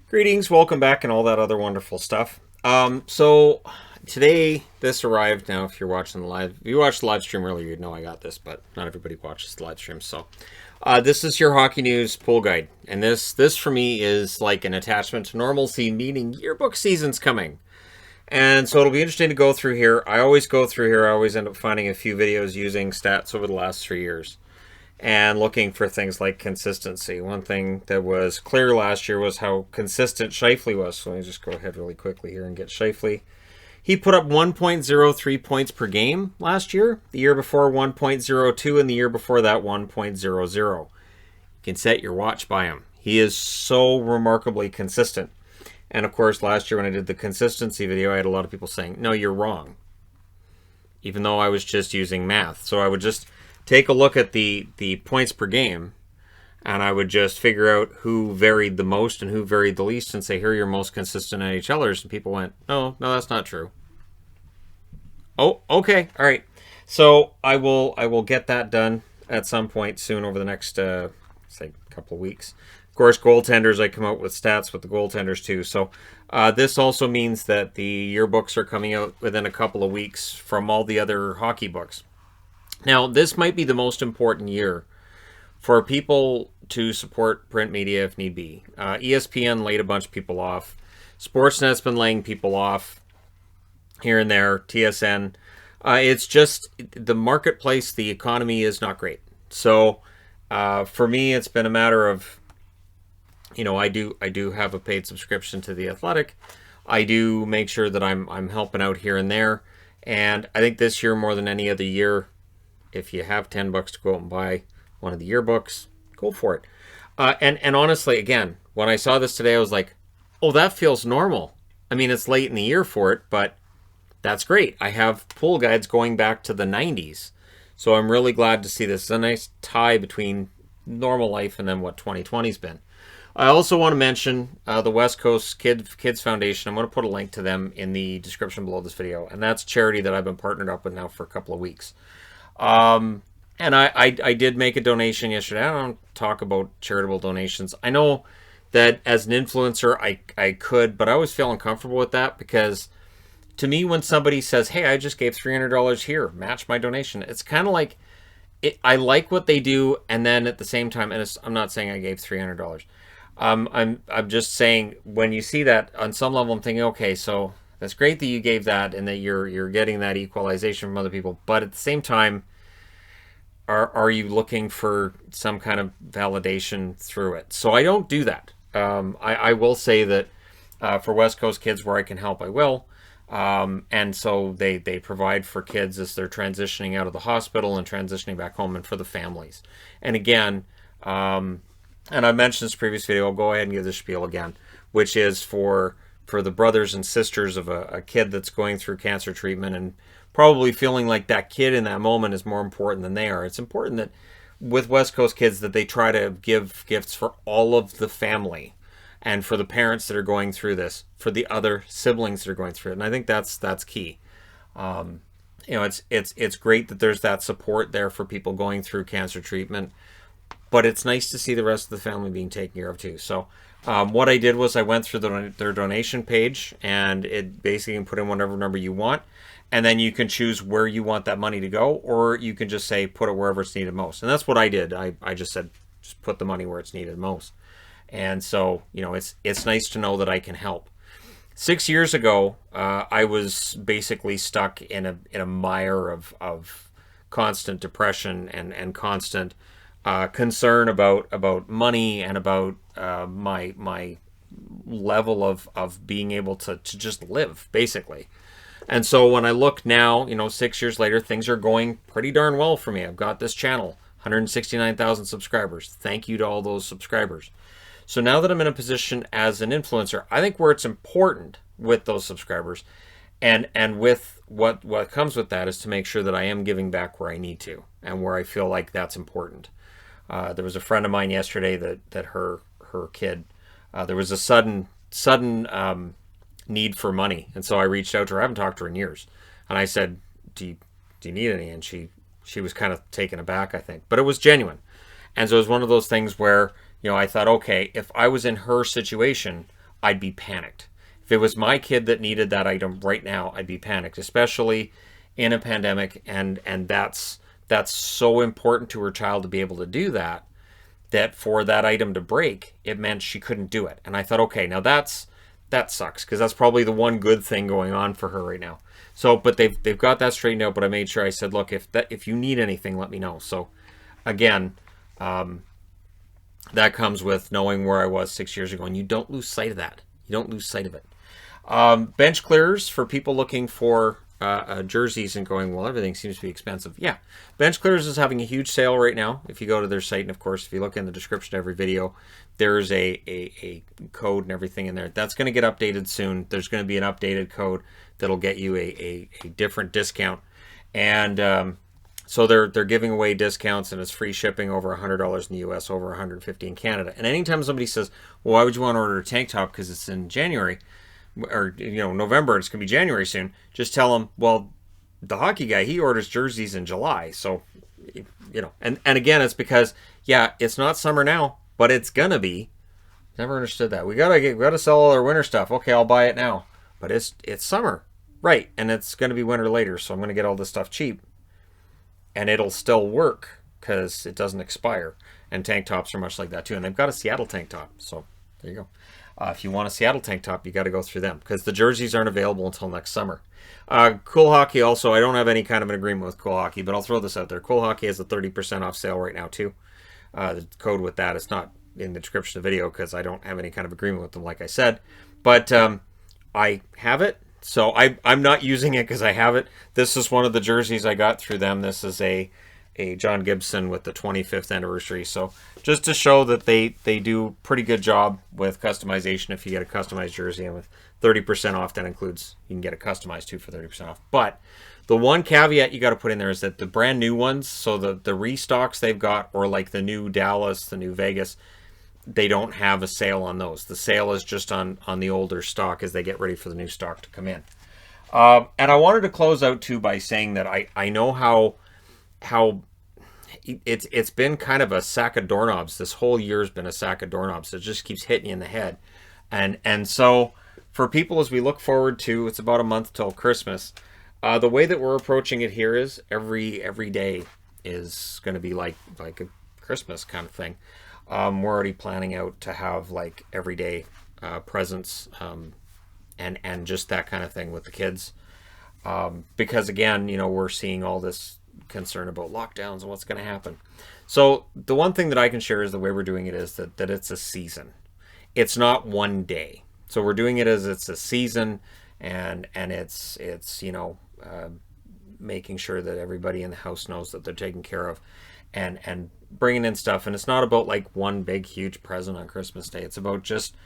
Greetings, welcome back, and all that other wonderful stuff. So today this arrived. Now, if you're watching the live, if you watched the live stream earlier, you'd know I got this, but not everybody watches the live stream. So this is your hockey news pool guide, and this for me is like an attachment to normalcy, meaning yearbook season's coming. And so it'll be interesting to go through here. I always go through here. I always end up finding a few videos using stats over the last 3 years and looking for things like consistency. One thing that was clear last year was how consistent Scheifele was. So let me just go ahead really quickly here and get Scheifele. He put up 1.03 points per game last year. The year before, 1.02, and the year before that, 1.00. You can set your watch by him. He is so remarkably consistent. And of course, last year when I did the consistency video, I had a lot of people saying, no, you're wrong. Even though I was just using math. So I would just take a look at the points per game, and I would just figure out who varied the most and who varied the least and say, here are your most consistent NHLers. And people went, no, that's not true. Oh, okay. All right. So I will get that done at some point soon over the next, say, couple of weeks. Of course, goaltenders, I come out with stats with the goaltenders too. So this also means that the yearbooks are coming out within a couple of weeks from all the other hockey books. Now, this might be the most important year for people to support print media if need be. ESPN laid a bunch of people off. Sportsnet's been laying people off here and there. TSN. It's just the marketplace, the economy is not great. So for me, it's been a matter of, I do have a paid subscription to The Athletic. I do make sure that I'm helping out here and there. And I think this year more than any other year, if you have $10 to go out and buy one of the yearbooks, go for it. And honestly, again, when I saw this today, I was like, oh, that feels normal. I mean, it's late in the year for it, but that's great. I have pool guides going back to the 90s. So I'm really glad to see this. It's a nice tie between normal life and then what 2020's been. I also want to mention the West Coast Kids Foundation. I'm going to put a link to them in the description below this video. And that's a charity that I've been partnered up with now for a couple of weeks. And I did make a donation yesterday. I don't talk about charitable donations. I know that as an influencer, I could, but I always feel uncomfortable with that because to me, when somebody says, hey, I just gave $300 here, match my donation, it's kind of like, I like what they do. And then at the same time, and I'm not saying I gave $300. I'm just saying when you see that on some level, I'm thinking, okay, so that's great that you gave that and that you're getting that equalization from other people. But at the same time, are you looking for some kind of validation through it? So I don't do that. I will say that for West Coast kids where I can help, I will. And so they provide for kids as they're transitioning out of the hospital and transitioning back home and for the families. And again, and I mentioned this previous video, I'll go ahead and give this spiel again, which is for the brothers and sisters of a kid that's going through cancer treatment and probably feeling like that kid in that moment is more important than they are. It's important that with West Coast kids that they try to give gifts for all of the family and for the parents that are going through this, for the other siblings that are going through it. And I think that's key. It's great that there's that support there for people going through cancer treatment, but it's nice to see the rest of the family being taken care of too. So what I did was I went through their donation page, and it basically can put in whatever number you want, and then you can choose where you want that money to go, or you can just say put it wherever it's needed most. And that's what I did. I just said just put the money where it's needed most. And so it's nice to know that I can help. 6 years ago, I was basically stuck in a mire of constant depression and constant concern about money and about my level of being able to just live, basically. And so when I look now, 6 years later, things are going pretty darn well for me. I've got this channel, 169,000 subscribers. Thank you to all those subscribers. So now that I'm in a position as an influencer, I think where it's important with those subscribers and with what comes with that is to make sure that I am giving back where I need to and where I feel like that's important. There was a friend of mine yesterday that her kid, there was a sudden need for money. And so I reached out to her. I haven't talked to her in years. And I said, do you need any? And she was kind of taken aback, I think. But it was genuine. And so it was one of those things where, I thought, okay, if I was in her situation, I'd be panicked. If it was my kid that needed that item right now, I'd be panicked, especially in a pandemic, and that's so important to her child to be able to do that, that for that item to break, it meant she couldn't do it. And I thought, okay, now that sucks, because that's probably the one good thing going on for her right now. So, but they've got that straightened out. But I made sure, I said, look, if you need anything, let me know. So, again, that comes with knowing where I was 6 years ago, and you don't lose sight of that. You don't lose sight of it. Bench clears for people looking for jerseys and going, well, everything seems to be expensive. Yeah, Bench Clears is having a huge sale right now. If you go to their site, and of course, if you look in the description of every video, there's a code and everything in there. That's going to get updated soon. There's going to be an updated code that'll get you a different discount. And so they're giving away discounts, and it's free shipping over $100 in the US, over $150 in Canada. And anytime somebody says, well, why would you want to order a tank top because it's in January? Or, November, it's going to be January soon. Just tell them, well, the hockey guy, he orders jerseys in July. So, and again, it's because, yeah, it's not summer now, but it's going to be. Never understood that. We gotta sell all our winter stuff. Okay, I'll buy it now. But it's summer. Right. And it's going to be winter later. So I'm going to get all this stuff cheap. And it'll still work because it doesn't expire. And tank tops are much like that too. And they've got a Seattle tank top. So there you go. If you want a Seattle tank top, you got to go through them because the jerseys aren't available until next summer. Cool Hockey also, I don't have any kind of an agreement with Cool Hockey, but I'll throw this out there. Cool Hockey has a 30% off sale right now too. The code with that is not in the description of the video because I don't have any kind of agreement with them, like I said. But I have it, so I'm not using it because I have it. This is one of the jerseys I got through them. This is a John Gibson with the 25th anniversary. So just to show that they do pretty good job with customization if you get a customized jersey. And with 30% off, that includes, you can get it customized too for 30% off. But the one caveat you got to put in there is that the brand new ones, so the restocks they've got, or like the new Dallas, the new Vegas, they don't have a sale on those. The sale is just on the older stock as they get ready for the new stock to come in. And I wanted to close out too by saying that I know how it's been kind of a sack of doorknobs. This whole year's been a sack of doorknobs. It just keeps hitting you in the head. And so for people, as we look forward to, it's about a month till Christmas. The way that we're approaching it here is every day is going to be like a Christmas kind of thing. We're already planning out to have like everyday presents and just that kind of thing with the kids. Because again, we're seeing all this concern about lockdowns and what's going to happen. So the one thing that I can share is the way we're doing it is that it's a season. It's not one day. So we're doing it as it's a season, and it's making sure that everybody in the house knows that they're taken care of, and bringing in stuff. And it's not about like one big huge present on Christmas Day. It's about just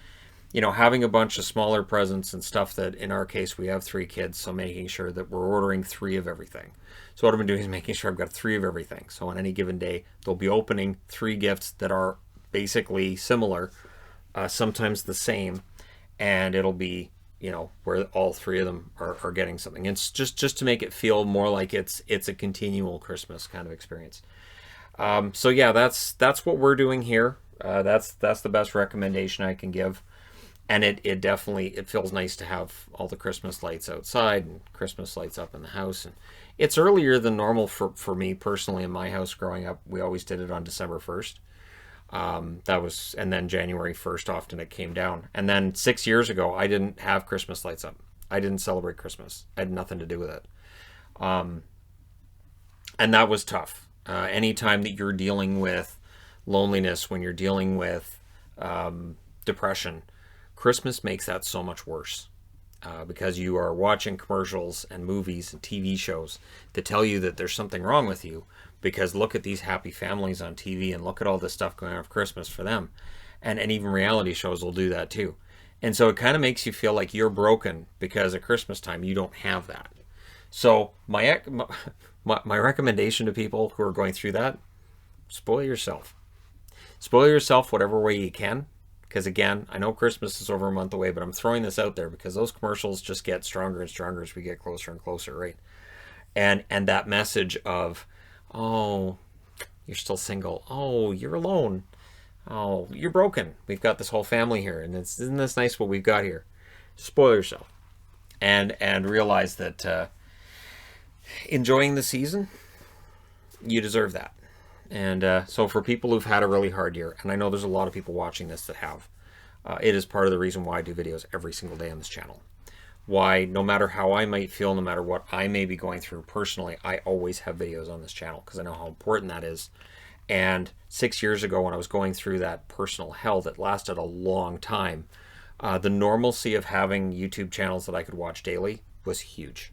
having a bunch of smaller presents and stuff that, in our case, we have 3 kids, so making sure that we're ordering 3 of everything. So what I've been doing is making sure I've got 3 of everything. So on any given day, they'll be opening 3 gifts that are basically similar, sometimes the same, and it'll be, where all 3 of them are getting something. It's just to make it feel more like it's a continual Christmas kind of experience. So yeah, that's what we're doing here. That's the best recommendation I can give. And it definitely feels nice to have all the Christmas lights outside and Christmas lights up in the house. And it's earlier than normal for me personally in my house growing up. We always did it on December 1st. And then January 1st often it came down. And then 6 years ago, I didn't have Christmas lights up. I didn't celebrate Christmas. I had nothing to do with it. And that was tough. Anytime that you're dealing with loneliness, when you're dealing with depression, Christmas makes that so much worse because you are watching commercials and movies and TV shows that tell you that there's something wrong with you because look at these happy families on TV and look at all this stuff going on for Christmas for them. And even reality shows will do that too. And so it kind of makes you feel like you're broken because at Christmas time you don't have that. So my recommendation to people who are going through that, spoil yourself. Spoil yourself whatever way you can. Because again, I know Christmas is over a month away, but I'm throwing this out there because those commercials just get stronger and stronger as we get closer and closer, right? And that message of, oh, you're still single. Oh, you're alone. Oh, you're broken. We've got this whole family here, and isn't this nice what we've got here? Spoil yourself, and realize that enjoying the season, you deserve that. And so for people who've had a really hard year, and I know there's a lot of people watching this that have, it is part of the reason why I do videos every single day on this channel. Why, no matter how I might feel, no matter what I may be going through personally, I always have videos on this channel because I know how important that is. And 6 years ago, when I was going through that personal hell that lasted a long time, the normalcy of having YouTube channels that I could watch daily was huge.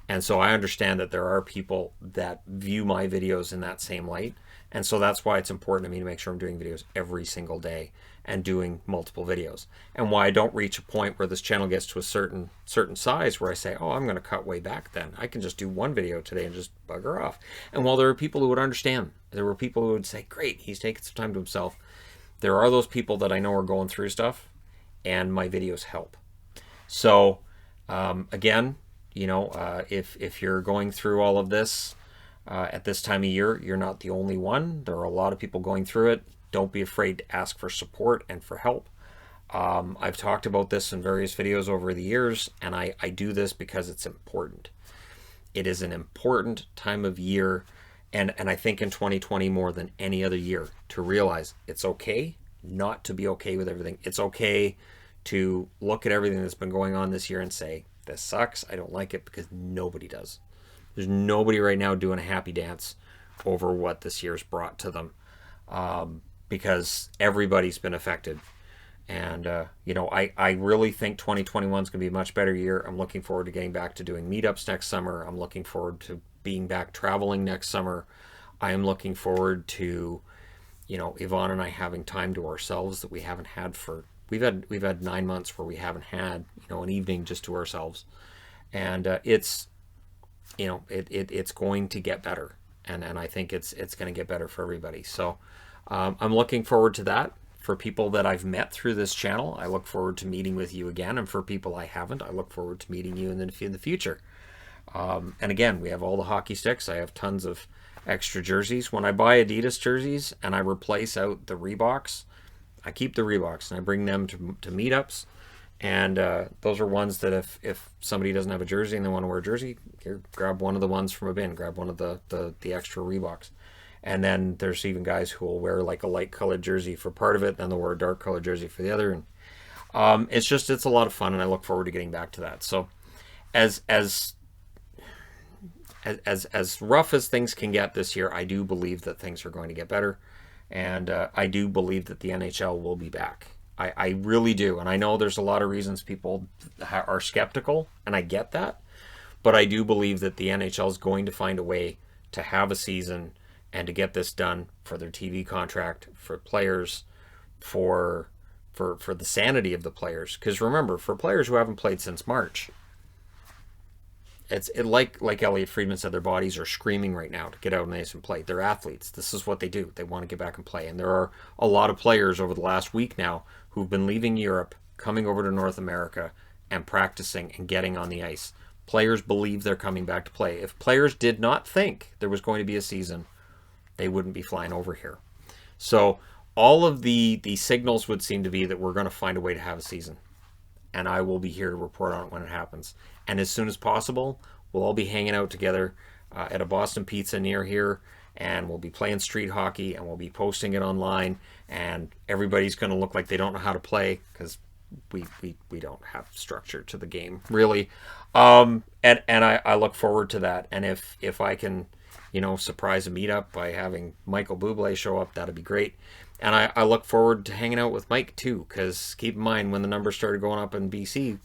And so I understand that there are people that view my videos in that same light. And so that's why it's important to me to make sure I'm doing videos every single day and doing multiple videos. And why I don't reach a point where this channel gets to a certain size where I say, oh, I'm going to cut way back then. I can just do one video today and just bugger off. And while there are people who would understand, there were people who would say, great, he's taking some time to himself. There are those people that I know are going through stuff, and my videos help. So, again, you know, if you're going through all of this at this time of year, you're not the only one. There are a lot of people going through it. Don't be afraid to ask for support and for help. I've talked about this in various videos over the years, and I do this because it's important. It is an important time of year, and I think in 2020 more than any other year, to realize it's okay not to be okay with everything. It's okay to look at everything that's been going on this year and say, this sucks, I don't like it, because nobody does. There's nobody right now doing a happy dance over what this year's brought to them, because everybody's been affected. And, you know, I really think 2021 is going to be a much better year. I'm looking forward to getting back to doing meetups next summer. I'm looking forward to being back traveling next summer. I am looking forward to, you know, Yvonne and I having time to ourselves that we haven't had for, we've had 9 months where we haven't had, you know, an evening just to ourselves. And it's, you know, it's going to get better. And I think it's going to get better for everybody. So I'm looking forward to that. For people that I've met through this channel, I look forward to meeting with you again. And for people I haven't, I look forward to meeting you in the future. And again, we have all the hockey sticks. I have tons of extra jerseys. When I buy Adidas jerseys and I replace out the Reeboks, I keep the Reeboks and I bring them to meetups. And those are ones that if somebody doesn't have a jersey and they want to wear a jersey, here, grab one of the ones from a bin, grab one of the extra Reeboks. And then there's even guys who will wear like a light colored jersey for part of it, then they'll wear a dark colored jersey for the other. And it's a lot of fun, and I look forward to getting back to that. So as rough as things can get this year, I do believe that things are going to get better, and I do believe that the NHL will be back. I really do, and I know there's a lot of reasons people are skeptical, and I get that, but I do believe that the NHL is going to find a way to have a season and to get this done for their TV contract, for players, for the sanity of the players. Because remember, for players who haven't played since March, like Elliot Friedman said, their bodies are screaming right now to get out on the ice and play. They're athletes. This is what they do. They want to get back and play. And there are a lot of players over the last week now who've been leaving Europe, coming over to North America, and practicing and getting on the ice. Players believe they're coming back to play. If players did not think there was going to be a season, they wouldn't be flying over here. So all of the signals would seem to be that we're going to find a way to have a season. And I will be here to report on it when it happens. And as soon as possible, we'll all be hanging out together at a Boston Pizza near here. And we'll be playing street hockey, and we'll be posting it online. And everybody's going to look like they don't know how to play, because we don't have structure to the game, really. And I look forward to that. And if I can, you know, surprise a meetup by having Michael Bublé show up, that'd be great. And I look forward to hanging out with Mike too, because keep in mind, when the numbers started going up in BC,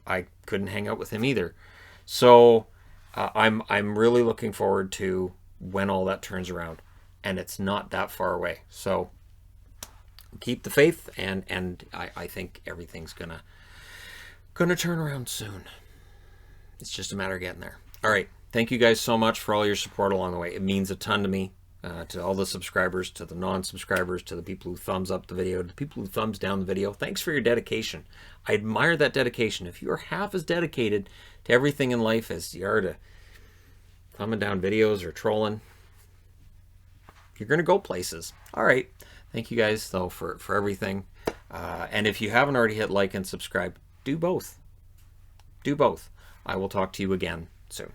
I couldn't hang out with him either. So I'm really looking forward to when all that turns around, and it's not that far away. So keep the faith, and I think everything's gonna turn around soon. It's just a matter of getting there. All right. Thank you guys so much for all your support along the way. It means a ton to me, to all the subscribers, to the non-subscribers, to the people who thumbs up the video, to the people who thumbs down the video. Thanks for your dedication. I admire that dedication. If you're half as dedicated to everything in life as you are to thumbing down videos or trolling, you're going to go places. All right. Thank you guys, though, for everything. And if you haven't already hit like and subscribe, do both. Do both. I will talk to you again soon.